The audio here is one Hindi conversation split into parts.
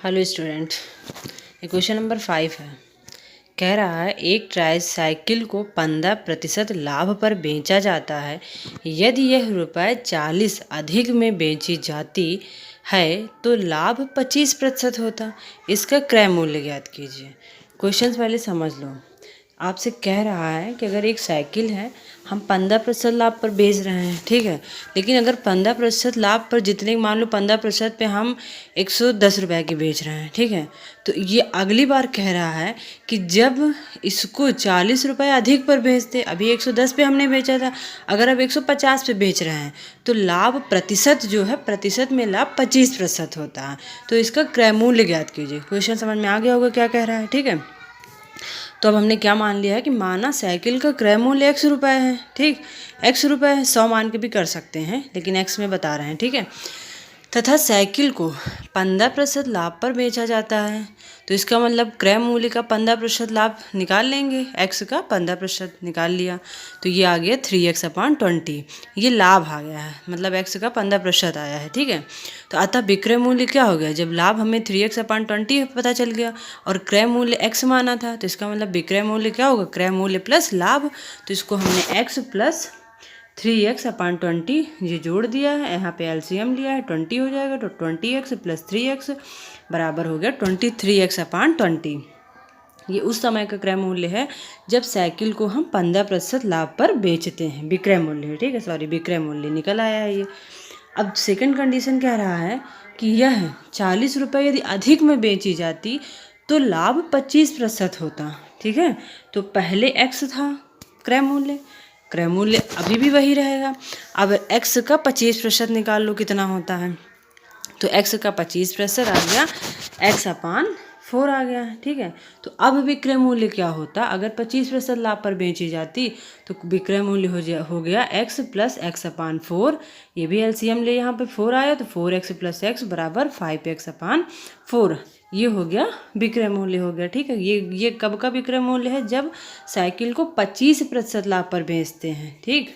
हेलो स्टूडेंट, ये क्वेश्चन नंबर 5 है। कह रहा है एक ट्राईसाइकिल को 15% लाभ पर बेचा जाता है। यदि यह ₹40 अधिक में बेची जाती है तो लाभ 25% होता। इसका क्रय मूल्य ज्ञात कीजिए। क्वेश्चन पहले समझ लो। आपसे कह रहा है कि अगर एक साइकिल है, हम 15% लाभ पर बेच रहे हैं, ठीक है। लेकिन अगर 15% लाभ पर जितने, मान लो 15% पे हम 110 रुपये की बेच रहे हैं, ठीक है। तो ये अगली बार कह रहा है कि जब इसको 40 रुपये अधिक पर बेचते, अभी 110 पे हमने बेचा था, अगर अब 150 पे बेच रहे हैं तो लाभ प्रतिशत जो है, प्रतिशत में लाभ 25% होता है। तो इसका क्रय मूल्य ज्ञात कीजिए। क्वेश्चन समझ में आ गया होगा क्या कह रहा है, ठीक है। तो अब हमने क्या मान लिया है कि माना साइकिल का क्रय मूल्य 100 रुपये है, ठीक। 100 रुपये है, 100 मान के भी कर सकते हैं, लेकिन एक्स में बता रहे हैं, ठीक है। तथा साइकिल को 15% लाभ पर बेचा जाता है, तो इसका मतलब क्रय मूल्य का 15% लाभ निकाल लेंगे। एक्स का 15% निकाल लिया तो ये आ गया 3x/20। ये लाभ आ गया है, मतलब एक्स का 15% आया है, ठीक है। तो अतः विक्रय मूल्य क्या हो गया, जब लाभ हमें 3x/20 पता चल गया और क्रय मूल्य एक्स माना था, तो इसका मतलब विक्रय मूल्य क्या होगा, क्रय मूल्य प्लस लाभ। तो इसको हमने एक्स प्लस 3x/20 ये जोड़ दिया है, यहाँ पे एलसीएम लिया है, 20 हो जाएगा। तो 20x प्लस 3x बराबर हो गया 23x/20। ये उस समय का क्रय मूल्य है जब साइकिल को हम 15% लाभ पर बेचते हैं। विक्रय मूल्य है, ठीक है, सॉरी, विक्रय मूल्य निकल आया है ये। अब सेकंड कंडीशन कह रहा है कि यह 40 रुपये यदि अधिक में बेची जाती तो लाभ 25% होता, ठीक है। तो पहले x था क्रय मूल्य, क्रय मूल्य अभी भी वही रहेगा। अब x का 25% निकाल लो कितना होता है, तो x का 25% आ गया, x/4 आ गया, ठीक है। तो अब विक्रय मूल्य क्या होता, अगर 25% लाभ पर बेची जाती तो विक्रय मूल्य हो गया x प्लस x/4। ये भी एलसीएम ले, यहाँ पे 4 आया तो 4x प्लस x बराबर 5x/4। ये हो गया विक्रय मूल्य हो गया, ठीक है। ये कब का विक्रय मूल्य है, जब साइकिल को 25% लाभ पर बेचते हैं, ठीक।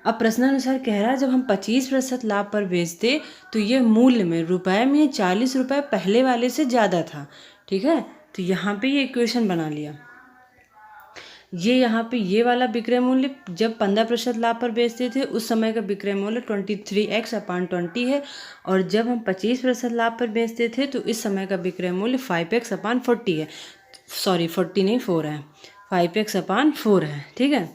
अब प्रश्नानुसार कह रहा है जब हम 25% लाभ पर बेचते तो ये मूल्य में रुपए में 40 रुपये पहले वाले से ज़्यादा था, ठीक है। तो यहाँ पे ये इक्वेशन बना लिया। ये यहाँ पे ये वाला विक्रय मूल्य जब 15% लाभ पर बेचते थे उस समय का विक्रय मूल्य 23x/20 है, और जब हम 25% लाभ पर बेचते थे तो इस समय का विक्रय मूल्य 5x/40 है। सॉरी, 40 नहीं, 4 है, 5x/4 है, ठीक है।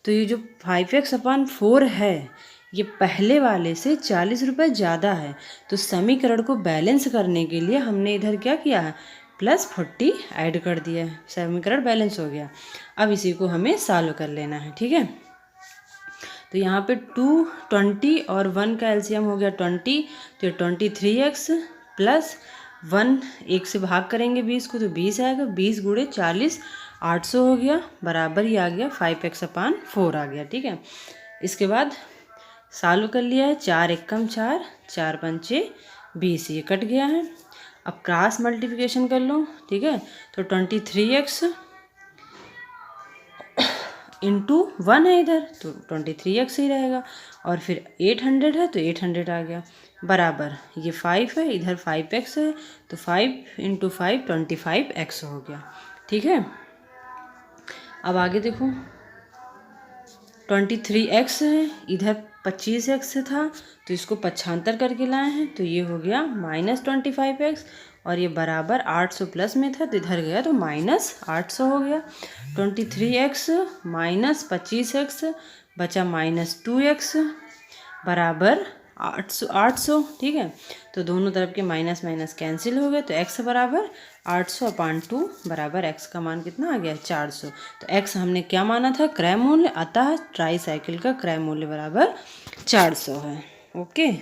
तो ये जो 5x/4 है ये पहले वाले से 40 रुपये ज़्यादा है। तो समीकरण को बैलेंस करने के लिए हमने इधर क्या किया है, +40 ऐड कर दिया है, समीकरण बैलेंस हो गया। अब इसी को हमें सॉल्व कर लेना है, ठीक है। तो यहाँ पे 2, 20 और 1 का एलसीएम हो गया 20, तो 23x प्लस 1, 1 से भाग करेंगे 20 को तो 20 आएगा, 20 गुणे 40 800 हो गया, बराबर ही आ गया 5x/4 आ गया, ठीक है। इसके बाद सॉल्व कर लिया है, 4 एकम 4, 4 पंचे 20, ये कट गया है। अब क्रॉस मल्टीप्लिकेशन कर लो, ठीक है। तो 23x इंटू 1 है इधर, तो 23x ही रहेगा, और फिर 800 है तो 800 आ गया, बराबर ये 5 है, इधर 5x है, तो 5 × 5 25x हो गया, ठीक है। अब आगे देखो, 23x है, इधर 25x था तो इसको पक्षांतर करके लाए हैं, तो ये हो गया -25x, और ये बराबर 800 प्लस में था तो इधर गया तो -800 हो गया। 23x माइनस 25x बचा -2x बराबर 800, ठीक है। तो दोनों तरफ के माइनस माइनस कैंसिल हो गए, तो x बराबर 800/2 बराबर x का मान कितना आ गया, 400। तो x हमने क्या माना था, क्रय मूल्य, अतः ट्राईसाइकिल का क्रय मूल्य बराबर 400 है। ओके।